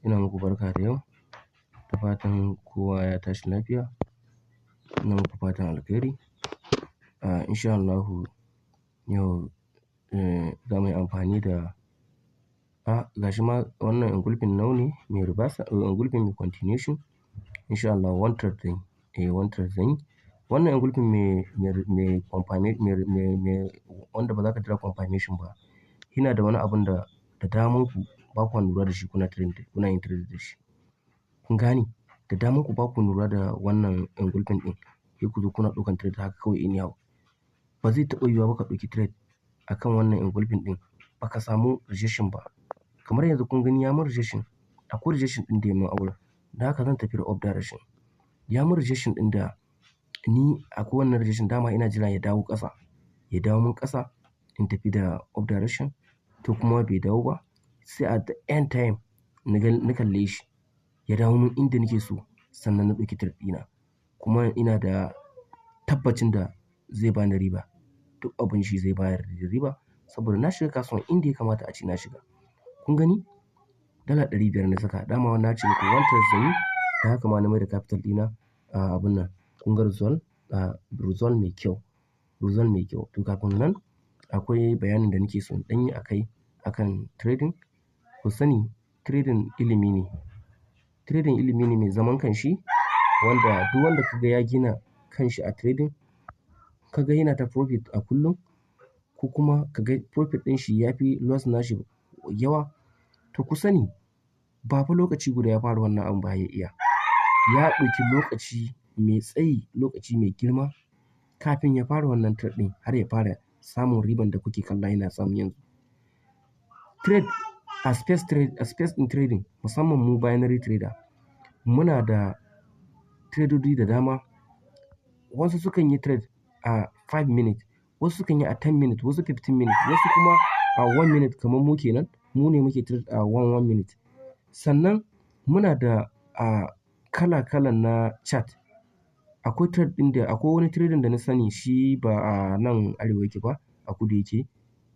Ina muku barka da yau. Da fatan kowa ya tashi lafiya. Ina muku fatan alkhairi. Insha Allahu yau za mu yi amfani da gashi ma wannan engulfing now ne mai reversal, engulfing mai continuation. Insha Allah one thread zan yi. One thread zan yi. Wannan engulfing mai wanda ba za ka jira confirmation ba. Yana da wani abun da daman ku ba ku lura da shi kuna yin trade da shi. Kun gane? Da daman ku ba ku lura da wannan engulfing ɗin. Sai ku zo kuna ɗaukan trade haka kawai anyhow. Ba zai taɓa yiwuwa ba ka ɗauki trade akan wannan engulfing ɗin ba ka samu rejection ba. Kamar yanzu kun gani ya mun rejection. Akwai rejection ɗin da ya mun a wurin. Da haka zan tafi da up direction. Ya mun rejection ɗin da ni akwai wannan rejection dama ina jira ya dawo ƙasa. Ya dawo mun ƙasa in tafi da up direction. To kuma bai dawo ba. Sai at the end time na kalle shi. Ya dawo mun inda nake so sannan na ɗauki trade ɗina. Kuma ina da tabbacin da zai bani riba. Duk abun shi zai bayar da riba saboda na shiga kasuwan inda ya kamata a ce na shiga. Kun gani? Dala 500 na saka. Dama wannan na ce muku one trade zan yi. Da haka ma na mai da capital ɗina abun nan. Kun ga result mai kyau. Result mai kyau. To kafin nan akwai bayanin da nake so in ɗan yi akan trading. Ku sani trading ilimi ne. Trading ilimi ne mai zaman kanshi wanda duk wanda kaga ya gina kanshi a trading kaga yana ta profit a kullum ko kuma kaga profit ɗin shi ya fi loss nashi yawa. To ku sani ba fa lokaci guda ya fara wannan abun ba ya iya. Ya ɗauki lokaci mai tsayi, lokaci mai girma kafin ya fara wannan trade ɗin har ya fara samun riban da kuke kalla yana samu yanzu. Trade a space in trading musamman mu binary trader muna da tradodi da dama. Wasu sukan yi trade a 5 minutes, wasu sukan yi a 10 minutes, wasu 15 minutes, wasu kuma a 1 minute kamar mu kenan. Mu ne muke trade a 1 minute. Sannan muna da kala-kala na chart. Akwai wani trading da na sani shi ba a nan arewa yake ba, a kudu yake.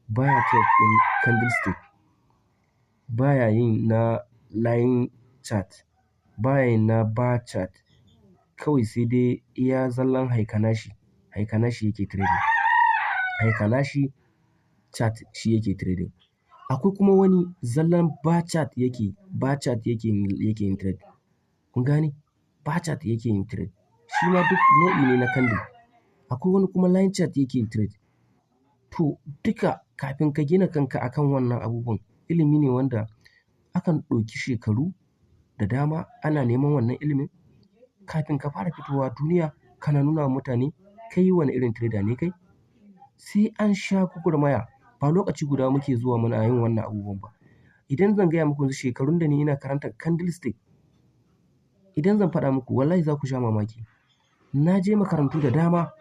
Baya trade ɗin candlestick. Baya yin na line chart. Baya yin na bar chart. Kawai sai dai iya zallan haikanashi. Haikanashi yake trading. Haikanashi chart shi yake trading. Akwai kuma wani zallan bar chart yake yin trade. Kun gane? Bar chart yake yin trade. Shi ma duk nau'i ne na candle. Akwai wani kuma line chart yake yin trade. To duka kafin ka gina kanka akan wannan abubuwan ilimi ne wanda akan ɗauki shekaru da dama ana neman wannan ilimin kafin ka fara fitowa duniya kana nuna wa mutane kai wane irin trader ne kai. Sai an sha gwagwarmaya. Ba lokaci guda muke zuwa muna yin wannan abubuwan ba. Idan zan gaya muku shekarun da ni ina karanta candlestick, idan zan faɗa muku wallahi za ku sha mamaki. Na je makarantu da dama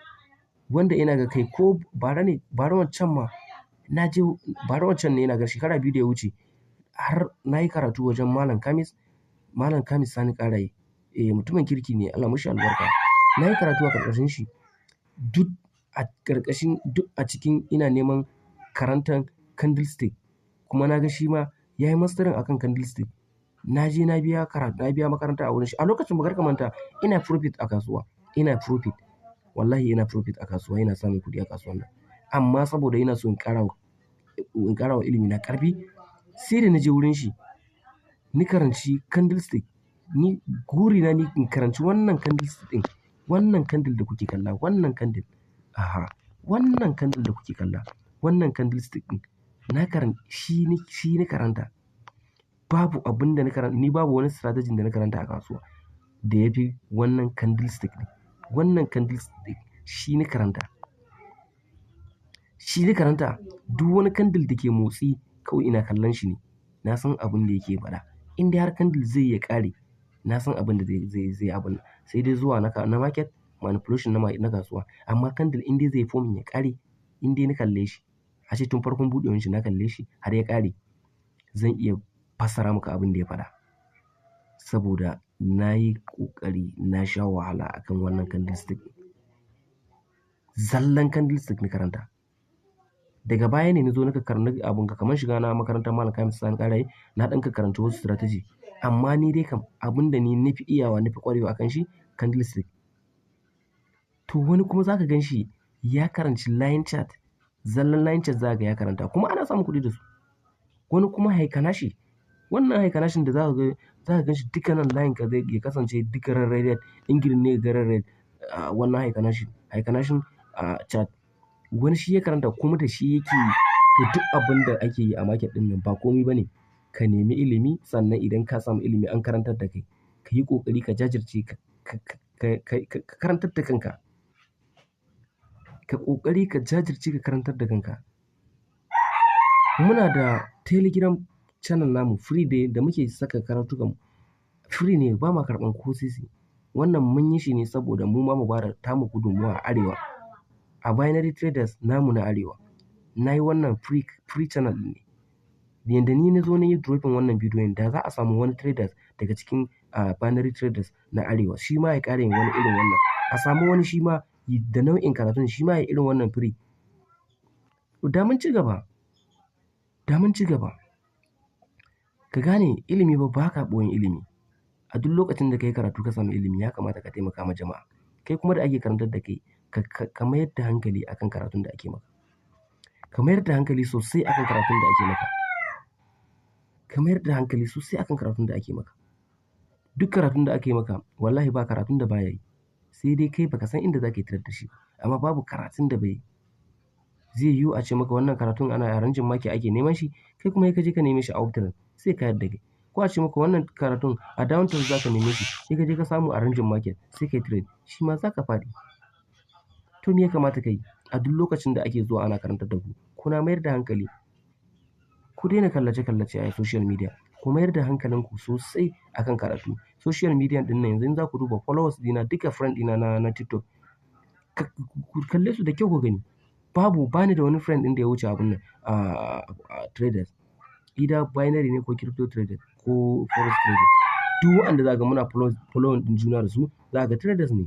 wanda ina ga kai ko bara wancan ne ina ga shekara 2 da ya wuce har na yi karatu wajen Malam Kamis Sani Ƙaraye. Mutumin kirki ne Allah mashi albarka. Na yi karatu a ƙarƙashin shi. Duk a cikin ina neman karantar candlestick kuma na ga shi ma ya yi masterin akan candlestick. Na je na biya makaranta a wurin shi. A lokacin ba ka manta ina profit a kasuwa. Wallahi ina profit a kasuwa. Ina samun kuɗi a kasuwan nan. Amma saboda ina so in ƙara wa ilimi na ƙarfi sai da na je wurin shi. Ni karanci candlestick. Ni guri na in karanci wannan candlestick ɗin. Wannan candle da kuke kalla. Wannan candle. Wannan candle da kuke kalla. Wannan candlestick ɗin. Shi na karanta. Babu abin da na karanta. Ni babu wani strategy da na karanta a kasuwa da ya fi wannan candlestick ɗin. Wannan candlestick shi na karanta. Shi na karanta. Duk wani candle da ke motsi kawai ina kallon shi ne. Na san abin da yake faɗa. In dai har candle zai ya ƙare na san abin da zai abun. Sai dai zuwa na market manipulation na kasuwa. Amma candle in dai zai form ya ƙare in dai na kalle shi. Ace tun farkon buɗewar shi na kalle shi har ya ƙare. Zan iya fassara maka abin da ya faɗa. Saboda na yi ƙoƙari na sha wahala akan wannan candlestick. Zallan candlestick na karanta. Daga baya ne na zo na karanta abun kamar shiga na makarantar Malam Kamis Sani Ƙaraye na ɗan karanta wasu strategy. amma ni dai kam abin da ni nafi iyawa nafi ƙwarewa akan shi candlestick. To wani kuma za ka gan shi ya karanci line chart, zallan line chart za ka ga ya karanta kuma ana samun kuɗi da su. Wani kuma haikanashi, wannan haikanashin da za ka gan shi dukkanin line ka zai ya kasance duka red in green ne ga red wannan haikanashin chart. Wani shi ya karanta kuma da shi yake to duk abin da ake yi a market ɗin nan ba komai ba ne. Ka nemi ilimi sannan idan ka samu ilimi an karantar da kai, ka yi ƙoƙari ka jajirce ka karantar da kanka. Ka ƙoƙari ka jajirce ka karantar da kanka. Muna da Telegram channel namu free da muke saka karatukanmu. Free ne ba ma karɓan ko sisi. Wannan mun yi shi ne saboda mu ma mu ba da tamu gudunmuwa a Arewa. A binary traders namu na Arewa. Na yi wannan free channel ne. Yanda ni na zo na yi dropping wannan bidiyon da za a samu wani traders daga cikin binary traders na Arewa shi ma ya ƙara yin wani irin wannan. A samu wani shi ma da nau'in karatun shi ma ya irin wannan free. Da mun ci gaba. Ka gane ilimi ba ka ɓoyin ilimi. A duk lokacin da ka yi karatu ka samu ilimi ya kamata ka taimaka ma jama'a. Kai kuma da ake karantar da kai ka mayar da hankali akan karatun da ake maka. Ka mayar da hankali sosai akan karatun da ake maka. Ka mayar da hankali sosai akan karatun da ake maka. Duk karatun da ake maka wallahi ba karatun da baya yi. Sai dai kai baka san inda za ka yi tarar da shi. Amma babu karatun da bai yi. Zai yiwu a ce maka wannan karatun ana arrangin maki ake neman shi, kai kuma ka je ka neme shi a uptrend sai ka yarda kai. Ko a ce maka wannan karatun a downtrend za ka neme shi, sai ka je ka samu arrangin market sai ka yi trade, shi ma za ka faɗi. To me ya kamata ka yi? A duk lokacin da ake zuwa ana karantar da ku, kuna mayar da hankali. Ku daina kallace-kallace a social media. Ku mayar da hankalinku sosai akan karatu. Social media ɗin nan yanzu in za ku duba followers dina duka friend dina na TikTok. Ku kalle su da kyau ku gani. Bani da wani friend ɗin da ya wuce abun nan traders. Either binary ne ko crypto traders ko forex traders. Duk waɗanda za ka ga muna following ɗin juna da su za ka ga traders ne.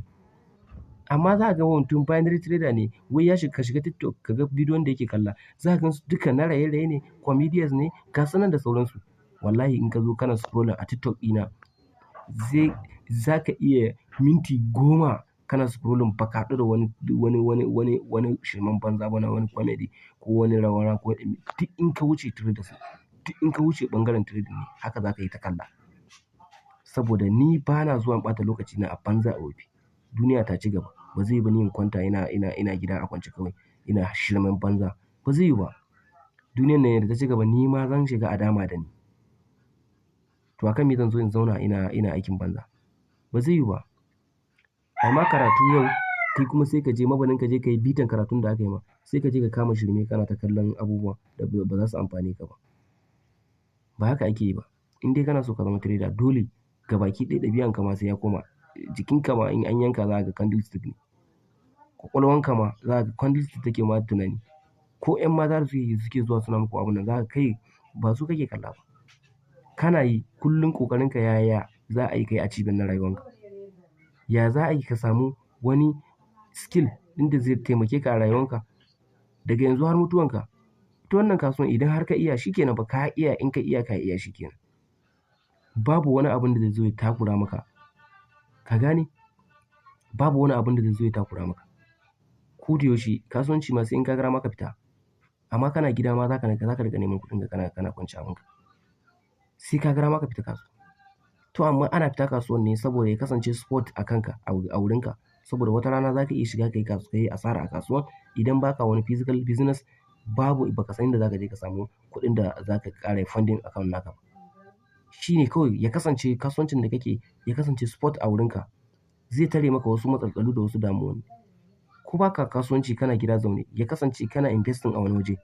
Amma za ka ga mutum binary trader ne wai ya shiga TikTok ka ga bidiyon da yake kalla. Za ka gan su duka na raye-raye ne, comedians ne, gasu nan da sauransu. Wallahi in ka zo kana scrolling a TikTok ɗina za ka iya minti 10 kana scrolling ba ka haɗu da wani shirman banza ba na wani comedy ko wani rawara ko duk in ka wuce traders, duk in ka wuce ɓangaren trading ne haka za ka yi ta kalla. Saboda ni ba na zuwa ɓata lokaci na a banza a wofi. Duniya ta ci gaba. Ba zai yi ba ni in kwanta ina gida a kwance kawai ina shirmen banza. Ba zai yi ba. Duniyar nan yadda ta ci gaba ni ma zan shiga a dama da ni. To akan me zan zo in zauna ina aikin banza? Ba zai yi ba. Amma karatu yau kai kuma sai ka je mabanin ka je ka yi bitan karatun da aka yi ma. Sai ka je ka kama shirme kana ta kallon abubuwa da ba za su amfane ka ba. Ba haka ake yi ba. In dai kana so ka zama trader dole gabaki ɗaya ɗabi'anka ma sai ya koma. Jikinka ma in an yanka za ka ga candlestick ne. Ƙwaƙwalwanka ma za ka ga candlestick take ma tunani. Ko 'yan mata da suke zuwa suna muku abun nan za ka kai ba su kake kalla ba. Kana yi kullum ƙoƙarinka yaya za a yi kai achieving na rayuwanka. Ya za a yi ka samu wani skill ɗin da zai taimake ka a rayuwanka daga yanzu har mutuwanka. Ita wannan kasuwan idan har ka iya shi kenan ba ka iya in ka iya shi kenan. Babu wani abin da zai zo ya takura maka. Ka gane? Babu wani abin da zai zo ya takura maka. Ko da yaushe kasuwanci ma sai in ka ga dama ka fita. Amma kana gida ma za ka riƙa neman kuɗinka kana kwance abinka. Sai ka ga dama ka fita kasuwa. To amma ana fita kasuwan ne saboda ya kasance sport a kanka a wurinka. Saboda wata rana za ka iya shiga ka yi asara a kasuwan idan ba ka wani physical business ba ka san inda za ka je ka samu kuɗin da za ka ƙara funding account naka ba. Shi ne kawai ya kasance kasuwancin da kake ya kasance sport a wurinka. Zai tare maka wasu matsaltsalu da wasu damuwoyi. Ko ba ka kasuwanci kana gida zaune ya kasance kana investing a wani waje.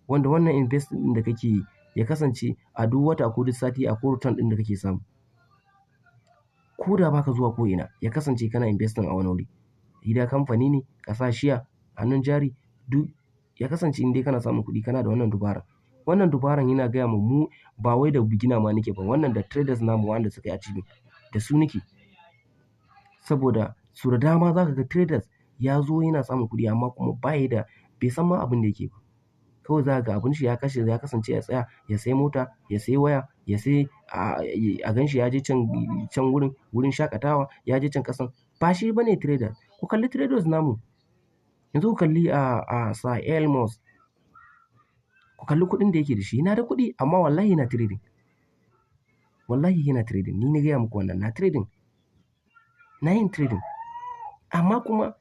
Wanda wannan investing ɗin da kake yi ya kasance a duk wata ko duk sati akwai return ɗin da kake samu. Ko da ba ka zuwa ko ina ya kasance kana investing a wani wuri. Either kamfani ne ka sa share hannun jari duk ya kasance in dai kana samun kuɗi kana da wannan dubaran. Wannan dubaran yana gaya mu ba wai da beginner ma nake ba wannan da traders namu wanda suka yi achieving da su nake. Saboda su da dama za ka ga traders ya zo yana samun kuɗi amma kuma bai san ma abin da yake ba. Kawai za ka ga abin shi ya kasance ya tsaya ya sayi mota, ya sayi waya, ya sayi a ganshi ya je can wurin shakatawa, ya je can ƙasan, ba shi bane trader. Ku kalli traders namu, yanzu ku kalli Sir Elon Musk, ku kalli kuɗin da yake da shi, yana da kuɗi amma wallahi yana trading. Wallahi yana trading, ni na gaya muku wannan, na yin trading, amma kuma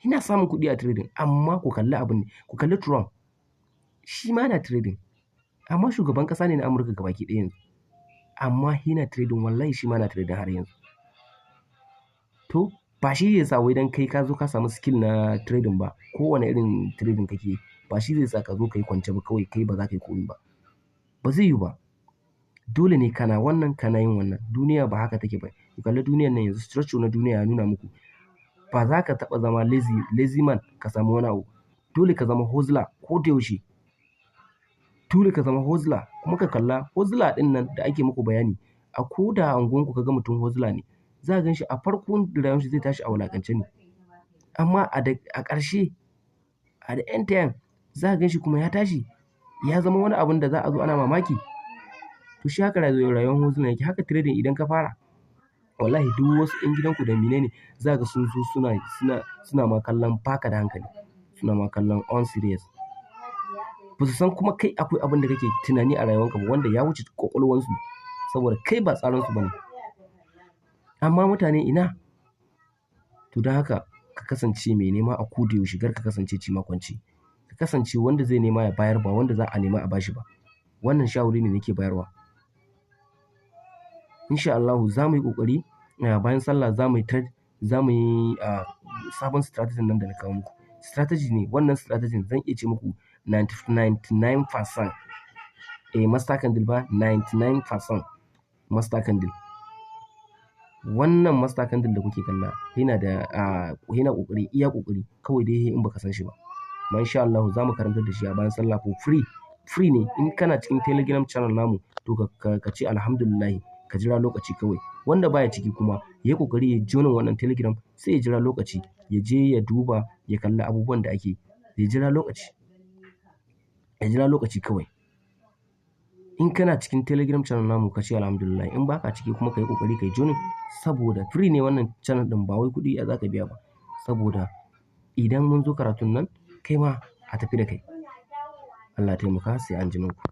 yana samun kuɗi a trading. Amma ku kalli ku kalli Trump, shi ma yana trading, amma shugaban ƙasa ne na Amurka gabaki ɗaya yanzu, amma yana trading, wallahi shi ma yana trading har yanzu. To ba shi zai sa wai dan kai ka zo ka samu skill na trading ba, kowane irin trading kake, ba shi zai sa ka zo ka yi kwance ba kawai kai ba za ka yi komi ba. Ba zai yiwu ba. Dole ne kana wannan kana yin wannan. Duniya ba haka take ba. Ku kalli duniyar nan yanzu, structure na duniya ya nuna muku. Ba za ka taɓa zama lazy man ka samu wani abu. Dole ka zama hustler ko da yaushe. Dole ka zama hustler, kuma ka kalla hustler ɗin nan da ake muku bayani, a ko da a unguwanku ka ga mutum hustler ne, za ka gan shi a farkon rayuwar shi zai tashi a wulaƙance ne. Amma a ƙarshe, a the end time, za ka gan shi kuma ya tashi ya zama wani abun da za a zo ana mamaki. To shi haka rayuwar hustler yake. Haka trading idan ka fara, wallahi duk wasu 'yan gidanku da menene za ka sun zo suna ma kallon baka da hankali, suna ma kallon unserious. Ba su san kuma kai akwai abin da kake tunani a rayuwanka ba wanda ya wuce ƙwaƙwalwansu, saboda kai ba tsaransu ba ne. Amma mutane ina? To don haka ka kasance mai nema a ko da yaushe, kar ka kasance cimakwanci. Ka kasance wanda zai nema ya bayar, ba wanda za a nema a bashi ba. Wannan shawari ne nake bayarwa. Insha Allahu za mu yi ƙoƙari, bayan sallah za mu yi trade, za mu yi sabon strategy nan da na kawo muku. Strategy ne, wannan strategy zan iya ce muku 99%. Master candle ba, 99% master candle. Wannan master candle da kuke kalla yana ƙoƙari, iya ƙoƙari, kawai dai in baka san shi ba. Amma insha Allahu za mu karantar da shi a bayan sallah for free. Free ne. In kana cikin Telegram channel namu, to ka ce alhamdulillah, ka jira lokaci kawai. Wanda baya ciki kuma ya yi ƙoƙari ya join wannan Telegram, sai ya jira lokaci, ya je ya duba, ya kalli abubuwan da ake, ya jira lokaci. Ya jira lokaci kawai. In kana cikin Telegram channel namu, ka ce alhamdulillah. In baka ciki kuma ka yi ƙoƙari ka yi join, saboda free ne wannan channel ɗin, ba wai kuɗi za ka biya ba. Saboda idan mun zo karatun nan, kai ma a tafi da kai. Allah ya taimaka, sai anjima ku.